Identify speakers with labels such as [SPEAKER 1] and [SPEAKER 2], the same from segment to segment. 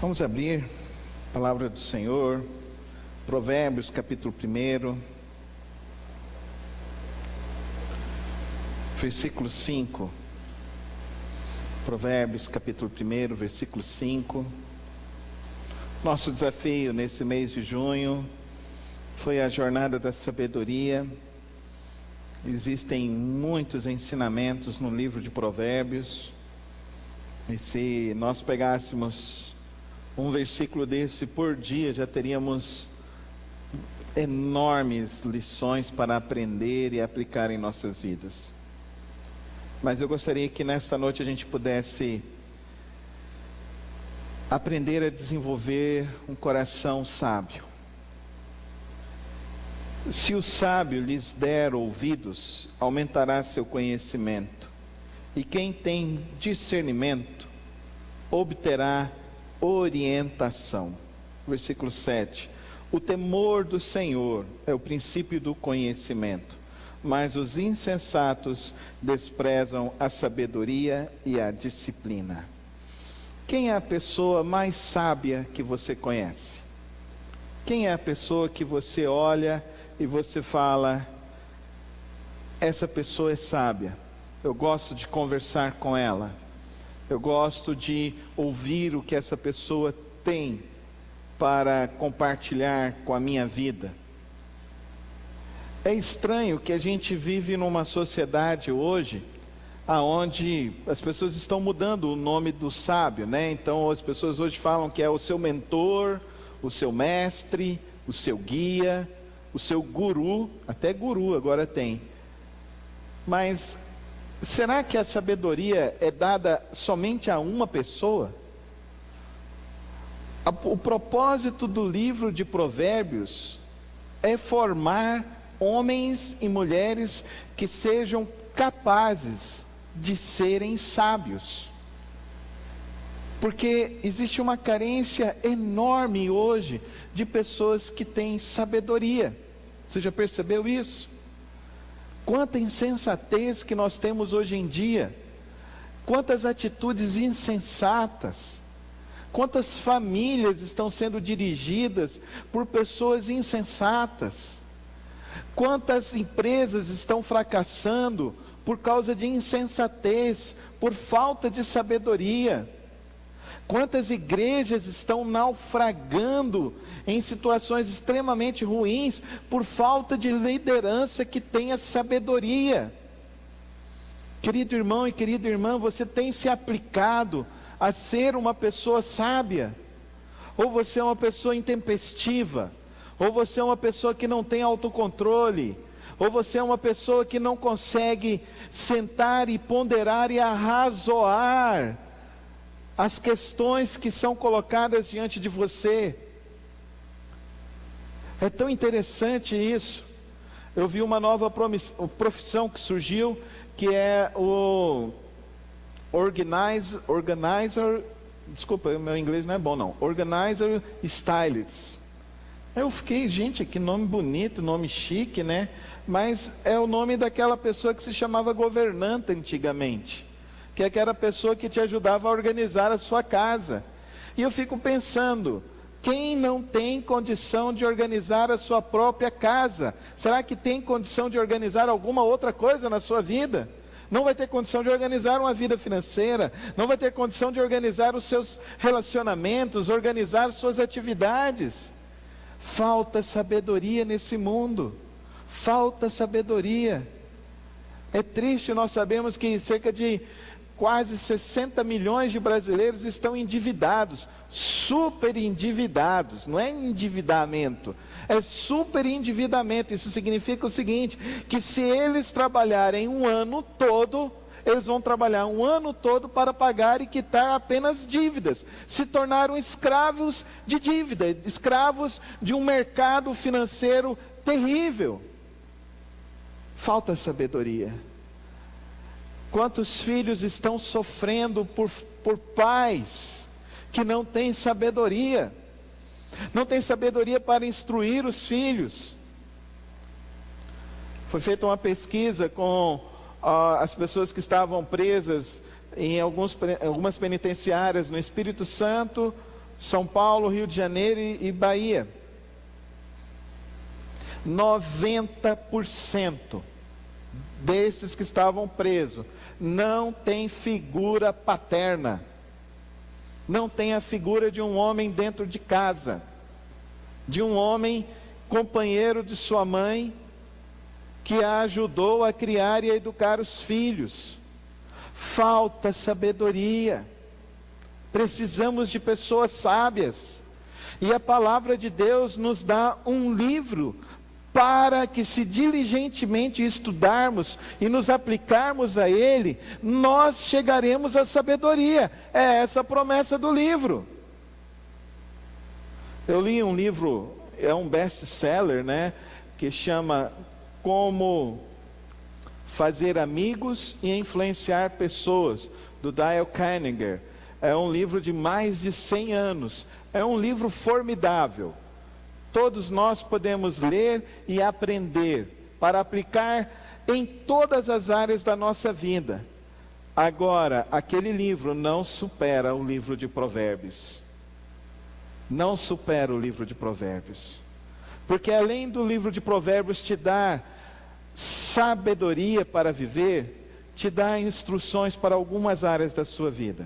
[SPEAKER 1] Vamos abrir a palavra do Senhor, Provérbios capítulo 1, versículo 5. Provérbios capítulo 1, versículo 5. Nosso desafio nesse mês de junho foi a jornada da sabedoria. Existem muitos ensinamentos no livro de Provérbios, e se nós pegássemos um versículo desse por dia, já teríamos enormes lições para aprender e aplicar em nossas vidas. Mas eu gostaria que nesta noite a gente pudesse aprender a desenvolver um coração sábio. Se o sábio lhes der ouvidos, aumentará seu conhecimento, e quem tem discernimento obterá orientação. Versículo 7. O temor do Senhor é o princípio do conhecimento, mas os insensatos desprezam a sabedoria e a disciplina. Quem é a pessoa mais sábia que você conhece? Quem é a pessoa que você olha e você fala, essa pessoa é sábia, eu gosto de conversar com ela, eu gosto de ouvir o que essa pessoa tem para compartilhar com a minha vida? É estranho que a gente vive numa sociedade hoje, aonde as pessoas estão mudando o nome do sábio, né? Então as pessoas hoje falam que é o seu mentor, o seu mestre, o seu guia, o seu guru, até guru agora tem. Mas será que a sabedoria é dada somente a uma pessoa? O propósito do livro de Provérbios é formar homens e mulheres que sejam capazes de serem sábios. Porque existe uma carência enorme hoje de pessoas que têm sabedoria. Você já percebeu isso? Quanta insensatez que nós temos hoje em dia. Quantas atitudes insensatas. Quantas famílias estão sendo dirigidas por pessoas insensatas. Quantas empresas estão fracassando por causa de insensatez, por falta de sabedoria. Quantas igrejas estão naufragando em situações extremamente ruins por falta de liderança que tenha sabedoria. Querido irmão e querida irmã, você tem se aplicado a ser uma pessoa sábia? Ou você é uma pessoa intempestiva? Ou você é uma pessoa que não tem autocontrole? Ou você é uma pessoa que não consegue sentar e ponderar e arrazoar as questões que são colocadas diante de você? É tão interessante isso. Eu vi uma nova profissão que surgiu, que é o organizer, desculpa, meu inglês não é bom não, organizer stylist. Eu fiquei, gente, que nome bonito, nome chique, né? Mas é o nome daquela pessoa que se chamava governanta antigamente, que é aquela pessoa que te ajudava a organizar a sua casa. E eu fico pensando, quem não tem condição de organizar a sua própria casa, será que tem condição de organizar alguma outra coisa na sua vida? Não vai ter condição de organizar uma vida financeira, não vai ter condição de organizar os seus relacionamentos, organizar suas atividades. Falta sabedoria nesse mundo, falta sabedoria. É triste, nós sabemos que cerca de quase 60 milhões de brasileiros estão endividados, super endividados, não é endividamento, é super endividamento. Isso significa o seguinte, que se eles trabalharem um ano todo, eles vão trabalhar um ano todo para pagar e quitar apenas dívidas, se tornaram escravos de dívida, escravos de um mercado financeiro terrível. Falta sabedoria. Quantos filhos estão sofrendo por pais que não têm sabedoria? Não têm sabedoria para instruir os filhos. Foi feita uma pesquisa com as pessoas que estavam presas em algumas penitenciárias no Espírito Santo, São Paulo, Rio de Janeiro e Bahia. 90% desses que estavam presos não tem figura paterna, não tem a figura de um homem dentro de casa, de um homem companheiro de sua mãe, que a ajudou a criar e a educar os filhos. Falta sabedoria, precisamos de pessoas sábias, e a palavra de Deus nos dá um livro, para que, se diligentemente estudarmos e nos aplicarmos a ele, nós chegaremos à sabedoria. É essa a promessa do livro. Eu li um livro, é um best-seller, né, que chama Como Fazer Amigos e Influenciar Pessoas, do Dale Carnegie. É um livro de mais de 100 anos. É um livro formidável. Todos nós podemos ler e aprender para aplicar em todas as áreas da nossa vida. Agora, aquele livro não supera o livro de Provérbios. Não supera o livro de Provérbios. Porque além do livro de Provérbios te dar sabedoria para viver, te dá instruções para algumas áreas da sua vida.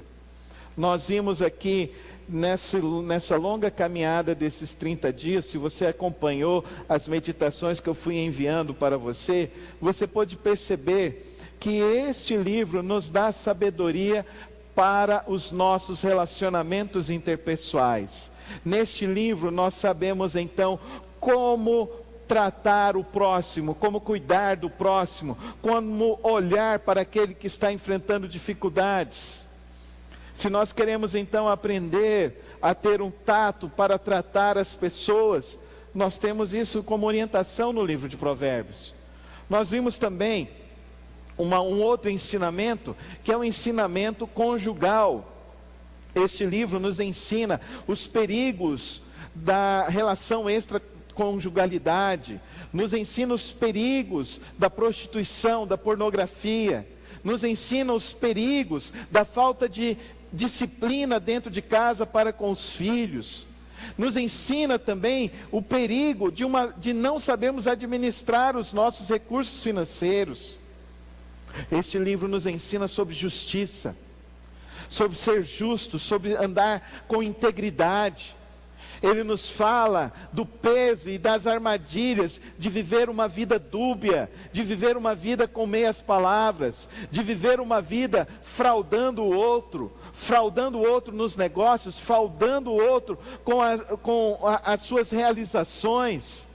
[SPEAKER 1] Nós vimos aqui nessa longa caminhada desses 30 dias, se você acompanhou as meditações que eu fui enviando para você, você pode perceber que este livro nos dá sabedoria para os nossos relacionamentos interpessoais. Neste livro nós sabemos então como tratar o próximo, como cuidar do próximo, como olhar para aquele que está enfrentando dificuldades. Se nós queremos então aprender a ter um tato para tratar as pessoas, nós temos isso como orientação no livro de Provérbios. Nós vimos também um outro ensinamento, que é o ensinamento conjugal. Este livro nos ensina os perigos da relação extraconjugalidade, nos ensina os perigos da prostituição, da pornografia, nos ensina os perigos da falta de disciplina dentro de casa para com os filhos, nos ensina também o perigo de não sabermos administrar os nossos recursos financeiros. Este livro nos ensina sobre justiça, sobre ser justo, sobre andar com integridade. Ele nos fala do peso e das armadilhas de viver uma vida dúbia, de viver uma vida com meias palavras, de viver uma vida fraudando o outro nos negócios, fraudando o outro com as suas realizações.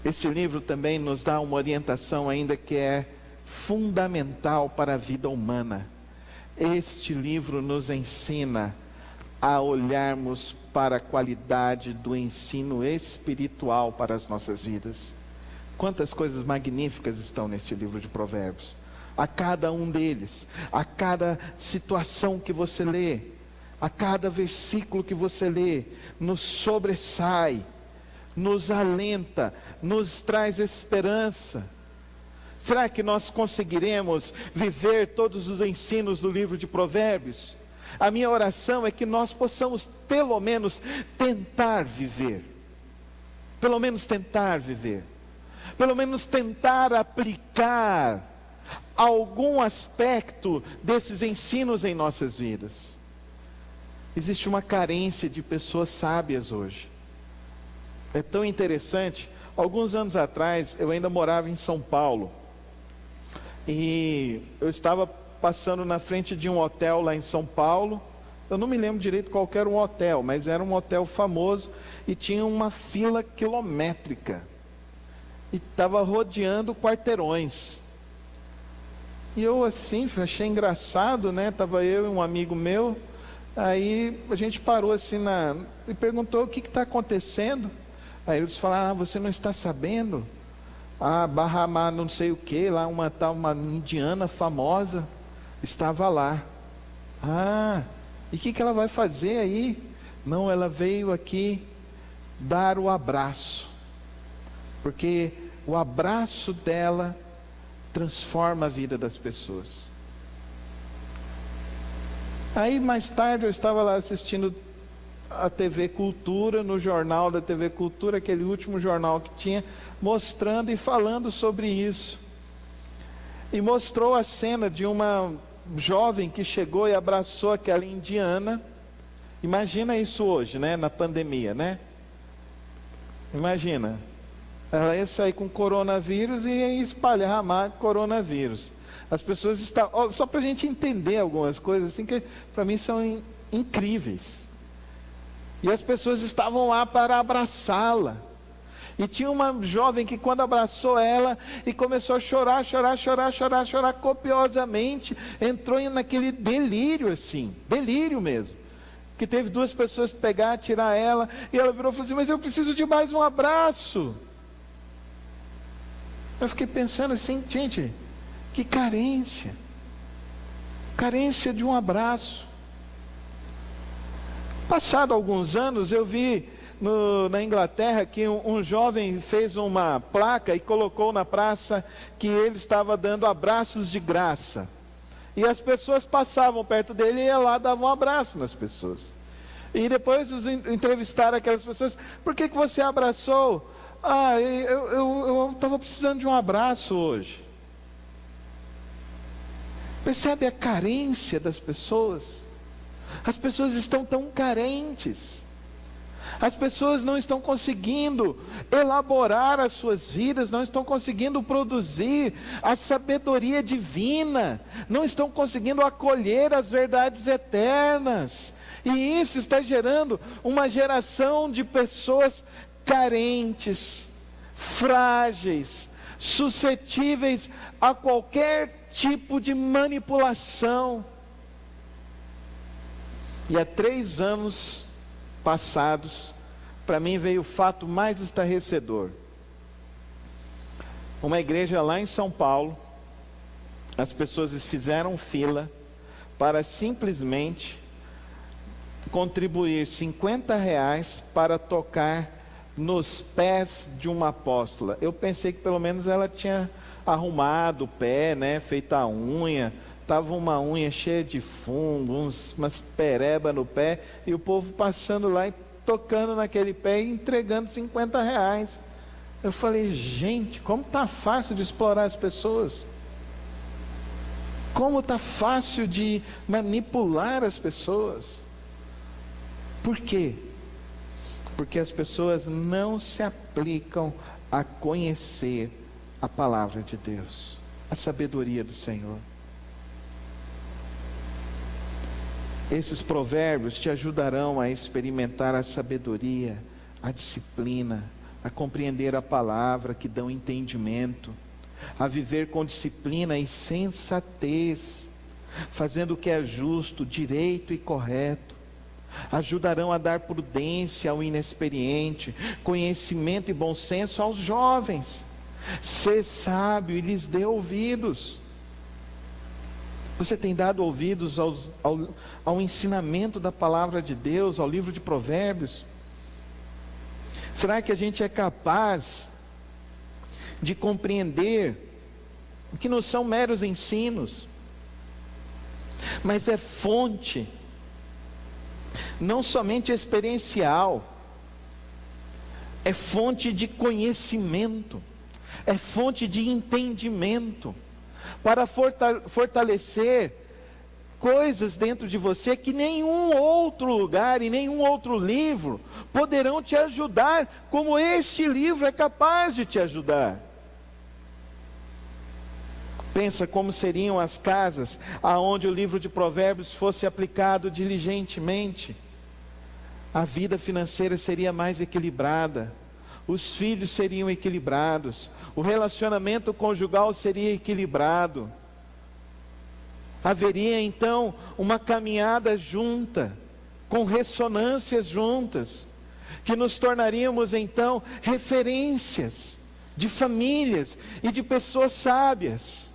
[SPEAKER 1] Este livro também nos dá uma orientação ainda que é fundamental para a vida humana. Este livro nos ensina a olharmos para a qualidade do ensino espiritual para as nossas vidas. Quantas coisas magníficas estão neste livro de Provérbios. A cada um deles, a cada situação que você lê, a cada versículo que você lê, nos sobressai, nos alenta, nos traz esperança. Será que nós conseguiremos viver todos os ensinos do livro de Provérbios? A minha oração é que nós possamos pelo menos tentar viver. Pelo menos tentar viver. Pelo menos tentar aplicar algum aspecto desses ensinos em nossas vidas. Existe uma carência de pessoas sábias hoje. É tão interessante. Alguns anos atrás, eu ainda morava em São Paulo. E eu estava passando na frente de um hotel lá em São Paulo. Eu não me lembro direito qual era o hotel, mas era um hotel famoso e tinha uma fila quilométrica. E estava rodeando quarteirões. E eu assim, achei engraçado, né? Estava eu e um amigo meu. Aí a gente parou assim e perguntou o que está acontecendo. Aí eles falaram, você não está sabendo? Bahamá não sei o que, lá uma indiana famosa estava lá. E o que ela vai fazer aí? Não, ela veio aqui dar o abraço. Porque o abraço dela transforma a vida das pessoas. Aí mais tarde eu estava lá assistindo a TV Cultura, no jornal da TV Cultura, aquele último jornal que tinha, mostrando e falando sobre isso. E mostrou a cena de uma jovem que chegou e abraçou aquela indiana. Imagina isso hoje, né, na pandemia, né? Imagina, ela ia sair com coronavírus e ia espalhar mais coronavírus. As pessoas estavam, só para a gente entender algumas coisas assim que para mim são incríveis. E as pessoas estavam lá para abraçá-la. E tinha uma jovem que quando abraçou ela e começou a chorar copiosamente, entrou naquele delírio assim, delírio mesmo. Que teve duas pessoas que pegar, tirar ela, e ela virou e falou assim: mas eu preciso de mais um abraço. Eu fiquei pensando assim, gente, que carência de um abraço. Passado alguns anos, eu vi na Inglaterra que um jovem fez uma placa e colocou na praça que ele estava dando abraços de graça. E as pessoas passavam perto dele e lá davam um abraço nas pessoas. E depois entrevistaram aquelas pessoas: por que você abraçou? Ah, eu estava precisando de um abraço hoje. Percebe a carência das pessoas? As pessoas estão tão carentes. As pessoas não estão conseguindo elaborar as suas vidas, não estão conseguindo produzir a sabedoria divina, não estão conseguindo acolher as verdades eternas. E isso está gerando uma geração de pessoas carentes, frágeis, suscetíveis a qualquer tipo de manipulação. E há 3 anos passados, para mim veio o fato mais estarrecedor. Uma igreja lá em São Paulo, as pessoas fizeram fila para simplesmente contribuir R$50 para tocar nos pés de uma apóstola. Eu pensei que pelo menos ela tinha arrumado o pé, né, feito a unha. Estava uma unha cheia de fungo, umas pereba no pé, e o povo passando lá e tocando naquele pé e entregando R$50. Eu falei: gente, como está fácil de explorar as pessoas. Como está fácil de manipular as pessoas. Por quê? Porque as pessoas não se aplicam a conhecer a palavra de Deus, a sabedoria do Senhor. Esses provérbios te ajudarão a experimentar a sabedoria, a disciplina, a compreender a palavra, que dão entendimento, a viver com disciplina e sensatez, fazendo o que é justo, direito e correto. Ajudarão a dar prudência ao inexperiente, conhecimento e bom senso aos jovens. Sê sábio e lhes dê ouvidos. Você tem dado ouvidos ao ensinamento da palavra de Deus, ao livro de Provérbios? Será que a gente é capaz de compreender que não são meros ensinos, mas é fonte, não somente experiencial, é fonte de conhecimento, é fonte de entendimento, para fortalecer coisas dentro de você que nenhum outro lugar e nenhum outro livro poderão te ajudar, como este livro é capaz de te ajudar. Pensa como seriam as casas aonde o livro de Provérbios fosse aplicado diligentemente. A vida financeira seria mais equilibrada, os filhos seriam equilibrados, o relacionamento conjugal seria equilibrado. Haveria então uma caminhada junta, com ressonâncias juntas, que nos tornaríamos então referências de famílias e de pessoas sábias.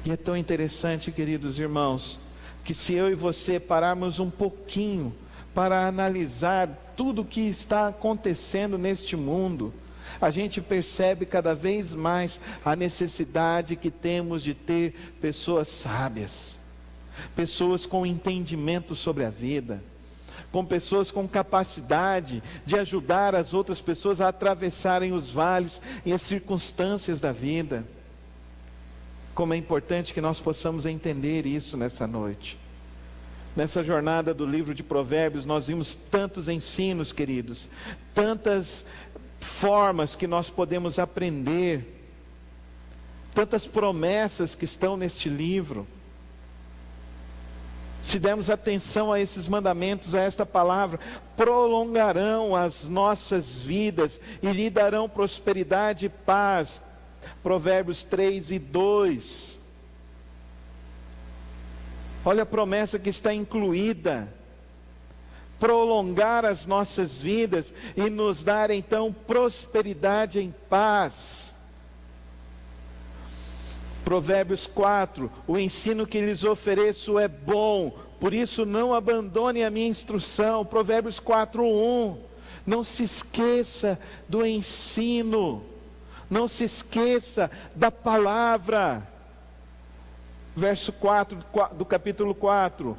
[SPEAKER 1] E é tão interessante, queridos irmãos, que se eu e você pararmos um pouquinho para analisar tudo o que está acontecendo neste mundo, a gente percebe cada vez mais a necessidade que temos de ter pessoas sábias, pessoas com entendimento sobre a vida, com pessoas com capacidade de ajudar as outras pessoas a atravessarem os vales e as circunstâncias da vida. Como é importante que nós possamos entender isso nessa noite. Nessa jornada do livro de Provérbios, nós vimos tantos ensinos, queridos, tantas formas que nós podemos aprender, tantas promessas que estão neste livro. Se dermos atenção a esses mandamentos, a esta palavra, prolongarão as nossas vidas e lhe darão prosperidade e paz. Provérbios 3:2. Olha a promessa que está incluída: prolongar as nossas vidas e nos dar então prosperidade em paz. Provérbios 4, o ensino que lhes ofereço é bom, por isso não abandone a minha instrução. Provérbios 4:1, não se esqueça do ensino, não se esqueça da palavra. Verso 4 do capítulo 4,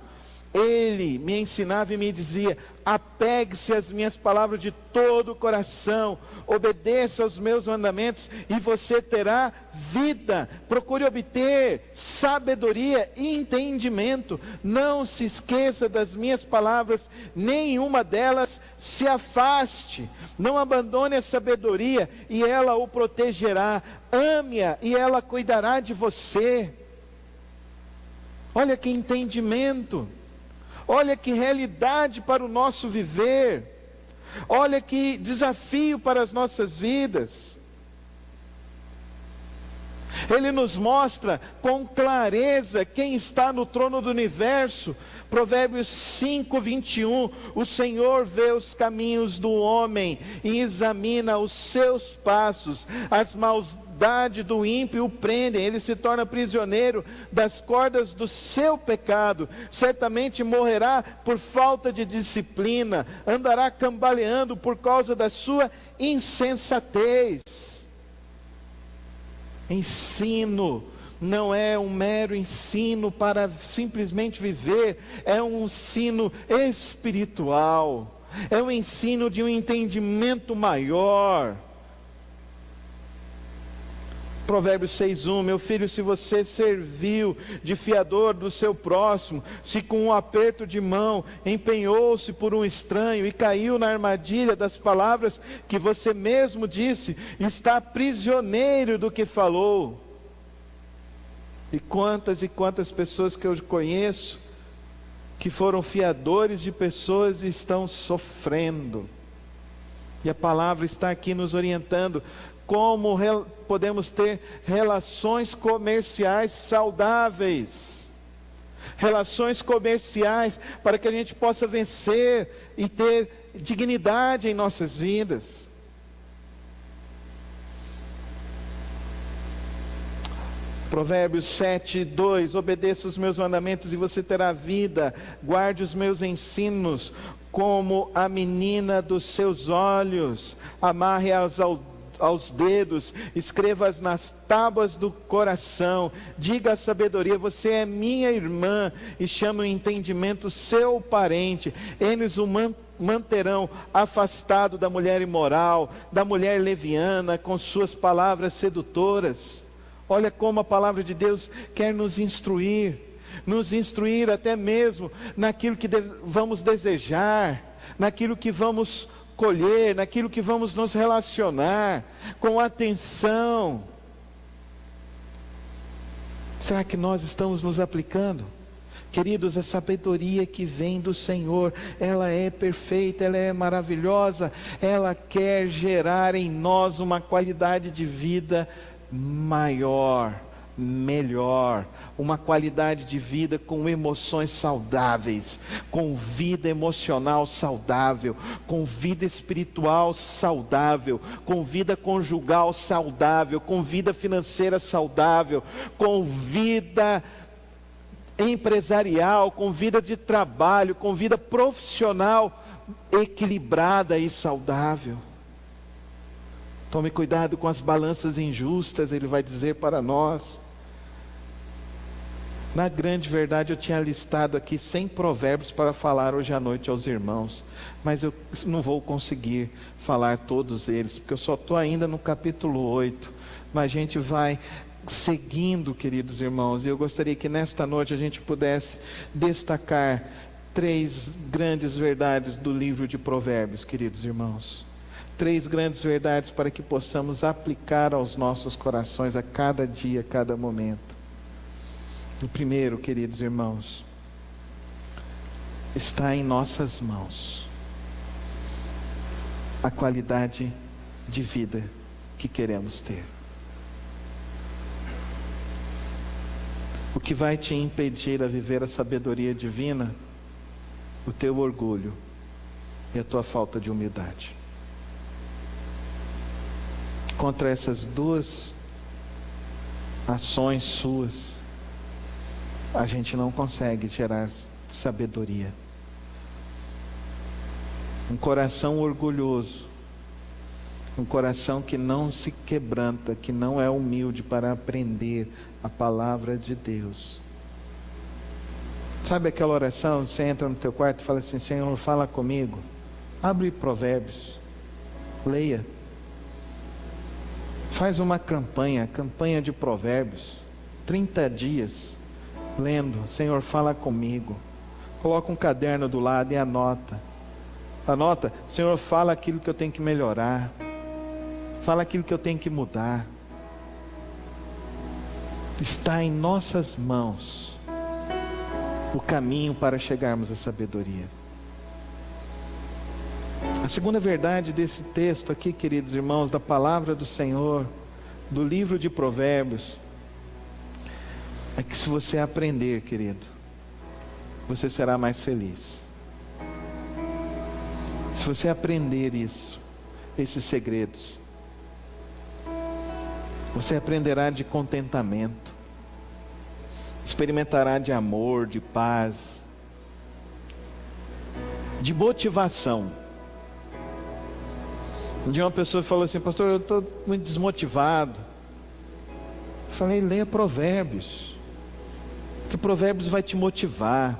[SPEAKER 1] ele me ensinava e me dizia: apegue-se às minhas palavras de todo o coração, obedeça aos meus mandamentos e você terá vida. Procure obter sabedoria e entendimento. Não se esqueça das minhas palavras, nenhuma delas se afaste. Não abandone a sabedoria e ela o protegerá. Ame-a e ela cuidará de você. Olha que entendimento. Olha que realidade para o nosso viver. Olha que desafio para as nossas vidas. Ele nos mostra com clareza quem está no trono do universo. Provérbios 5:21, o Senhor vê os caminhos do homem e examina os seus passos. As maldade do ímpio o prendem, ele se torna prisioneiro das cordas do seu pecado. Certamente morrerá por falta de disciplina, andará cambaleando por causa da sua insensatez. Ensino não é um mero ensino para simplesmente viver, é um ensino espiritual, é um ensino de um entendimento maior. Provérbios 6:1, meu filho, se você serviu de fiador do seu próximo, se com um aperto de mão empenhou-se por um estranho e caiu na armadilha das palavras que você mesmo disse, está prisioneiro do que falou. E quantas pessoas que eu conheço, que foram fiadores de pessoas e estão sofrendo. E a palavra está aqui nos orientando como podemos ter relações comerciais saudáveis. Relações comerciais para que a gente possa vencer e ter dignidade em nossas vidas. Provérbios 7:2, obedeça os meus mandamentos e você terá vida, guarde os meus ensinos como a menina dos seus olhos, amarre-as aos dedos, escreva-as nas tábuas do coração, diga a sabedoria, você é minha irmã, e chame o entendimento seu parente, eles o manterão afastado da mulher imoral, da mulher leviana, com suas palavras sedutoras. Olha como a palavra de Deus quer nos instruir até mesmo naquilo que vamos desejar, naquilo que vamos colher, naquilo que vamos nos relacionar, com atenção. Será que nós estamos nos aplicando? Queridos, a sabedoria que vem do Senhor, ela é perfeita, ela é maravilhosa, ela quer gerar em nós uma qualidade de vida maior, melhor, uma qualidade de vida com emoções saudáveis, com vida emocional saudável, com vida espiritual saudável, com vida conjugal saudável, com vida financeira saudável, com vida empresarial, com vida de trabalho, com vida profissional equilibrada e saudável. Tome cuidado com as balanças injustas, ele vai dizer para nós. Na grande verdade, eu tinha listado aqui 100 provérbios para falar hoje à noite aos irmãos, mas eu não vou conseguir falar todos eles, porque eu só estou ainda no capítulo 8, mas a gente vai seguindo, queridos irmãos, e eu gostaria que nesta noite a gente pudesse destacar 3 grandes verdades do livro de Provérbios, queridos irmãos. 3 grandes verdades para que possamos aplicar aos nossos corações a cada dia, a cada momento. O primeiro, queridos irmãos, está em nossas mãos a qualidade de vida que queremos ter. O que vai te impedir a viver a sabedoria divina? O teu orgulho e a tua falta de humildade. Contra essas 2 ações suas, a gente não consegue gerar sabedoria. Um coração orgulhoso, um coração que não se quebranta, que não é humilde para aprender a palavra de Deus. Sabe aquela oração? Você entra no teu quarto e fala assim: Senhor, fala comigo. Abre Provérbios, leia. Faz uma campanha de Provérbios, 30 dias, lendo. Senhor, fala comigo. Coloca um caderno do lado e anota. Anota, Senhor, fala aquilo que eu tenho que melhorar. Fala aquilo que eu tenho que mudar. Está em nossas mãos o caminho para chegarmos à sabedoria. A segunda verdade desse texto aqui, queridos irmãos, da palavra do Senhor, do livro de Provérbios, é que se você aprender, querido, você será mais feliz. Se você aprender isso, esses segredos, você aprenderá de contentamento, experimentará de amor, de paz, de motivação. Um dia uma pessoa falou assim: pastor, eu estou muito desmotivado. Eu falei: leia Provérbios, porque Provérbios vai te motivar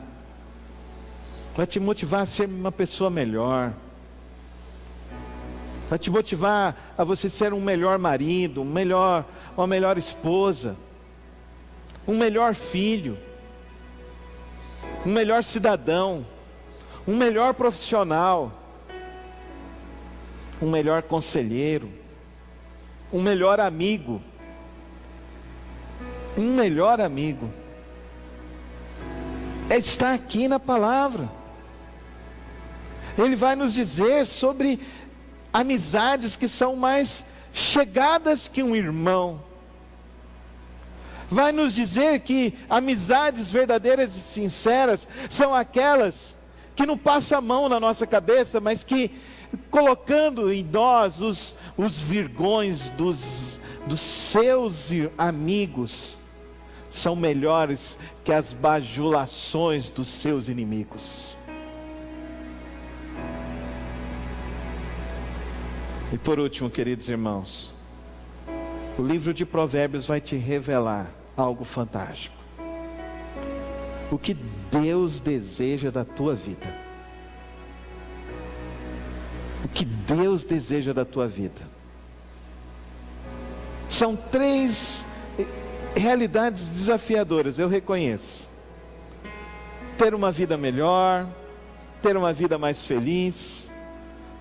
[SPEAKER 1] a ser uma pessoa melhor, vai te motivar a você ser um melhor marido, uma melhor esposa, um melhor filho, um melhor cidadão, um melhor profissional, um melhor conselheiro, um melhor amigo. Um melhor amigo. Está aqui na palavra. Ele vai nos dizer sobre amizades que são mais chegadas que um irmão. Vai nos dizer que amizades verdadeiras e sinceras são aquelas que não passam a mão na nossa cabeça, mas que, colocando em nós os virgões dos seus amigos, são melhores que as bajulações dos seus inimigos. E por último, queridos irmãos, o livro de Provérbios vai te revelar algo fantástico. O que Deus deseja da tua vida. O que Deus deseja da tua vida. São 3 realidades desafiadoras, eu reconheço. Ter uma vida melhor, ter uma vida mais feliz,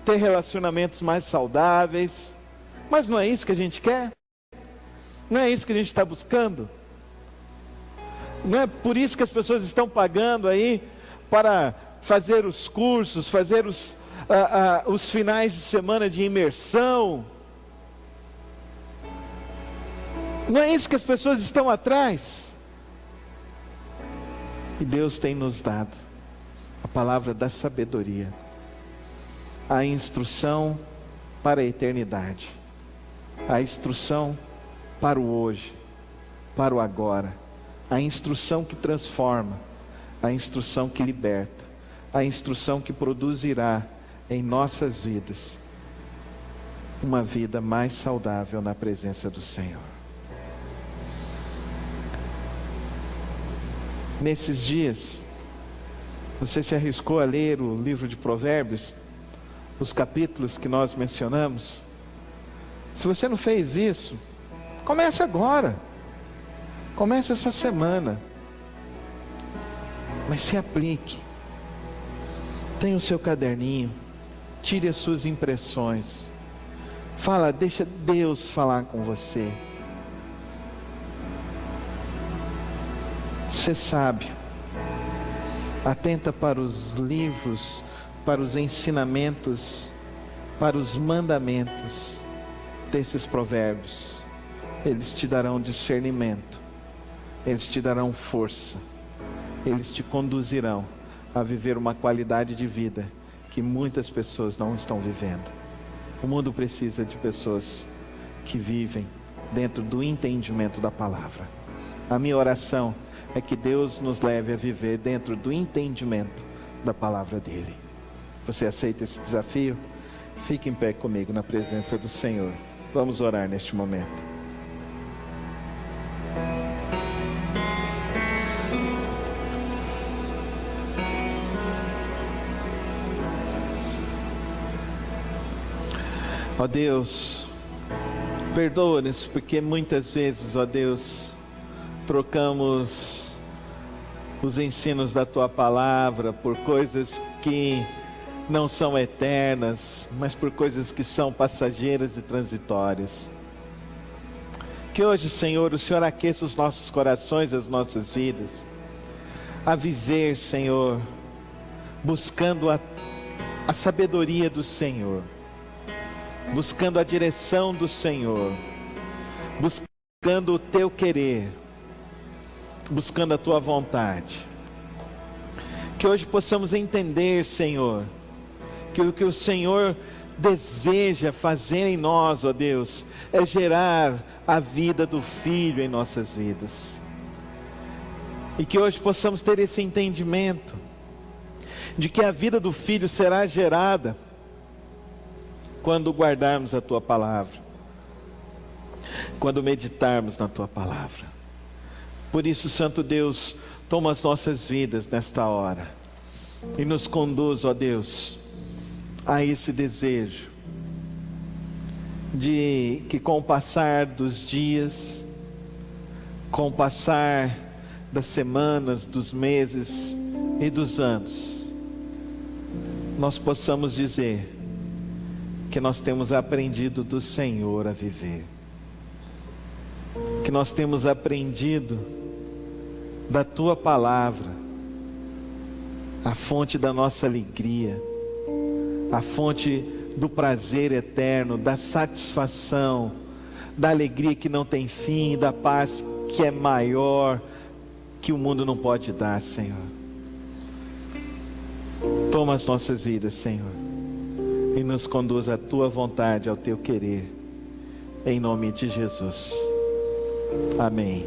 [SPEAKER 1] ter relacionamentos mais saudáveis. Mas não é isso que a gente quer? Não é isso que a gente está buscando? Não é por isso que as pessoas estão pagando aí para fazer os cursos, fazer os finais de semana de imersão? Não é isso que as pessoas estão atrás? E Deus tem nos dado a palavra da sabedoria, a instrução para a eternidade, a instrução para o hoje, para o agora, a instrução que transforma, a instrução que liberta, a instrução que produzirá em nossas vidas uma vida mais saudável na presença do Senhor. Nesses dias, você se arriscou a ler o livro de Provérbios, os capítulos que nós mencionamos? Se você não fez isso, comece agora. Comece essa semana. Mas se aplique. Tenha o seu caderninho. Tire as suas impressões. Fala, deixa Deus falar com você. Ser sábio. Atenta para os livros, para os ensinamentos, para os mandamentos desses provérbios. Eles te darão discernimento. Eles te darão força. Eles te conduzirão a viver uma qualidade de vida que muitas pessoas não estão vivendo. O mundo precisa de pessoas que vivem dentro do entendimento da palavra. A minha oração é que Deus nos leve a viver dentro do entendimento da palavra dele. Você aceita esse desafio? Fique em pé comigo na presença do Senhor. Vamos orar neste momento. Ó Deus, perdoa-nos porque muitas vezes, ó Deus, trocamos os ensinos da Tua palavra por coisas que não são eternas, mas por coisas que são passageiras e transitórias. Que hoje, Senhor, o Senhor aqueça os nossos corações, as nossas vidas, a viver, Senhor, buscando a sabedoria do Senhor, buscando a direção do Senhor, buscando o Teu querer, buscando a Tua vontade. Que hoje possamos entender, Senhor, que o que o Senhor deseja fazer em nós, ó Deus, é gerar a vida do Filho em nossas vidas. E que hoje possamos ter esse entendimento de que a vida do Filho será gerada quando guardarmos a Tua palavra, quando meditarmos na Tua palavra. Por isso, Santo Deus, toma as nossas vidas nesta hora e nos conduz, ó Deus, a esse desejo de que com o passar dos dias, com o passar das semanas, dos meses e dos anos, nós possamos dizer que nós temos aprendido do Senhor a viver, que nós temos aprendido da Tua palavra, a fonte da nossa alegria, a fonte do prazer eterno, da satisfação, da alegria que não tem fim, da paz que é maior, que o mundo não pode dar, Senhor. Toma as nossas vidas, Senhor, e nos conduz à Tua vontade, ao Teu querer, em nome de Jesus. Amém.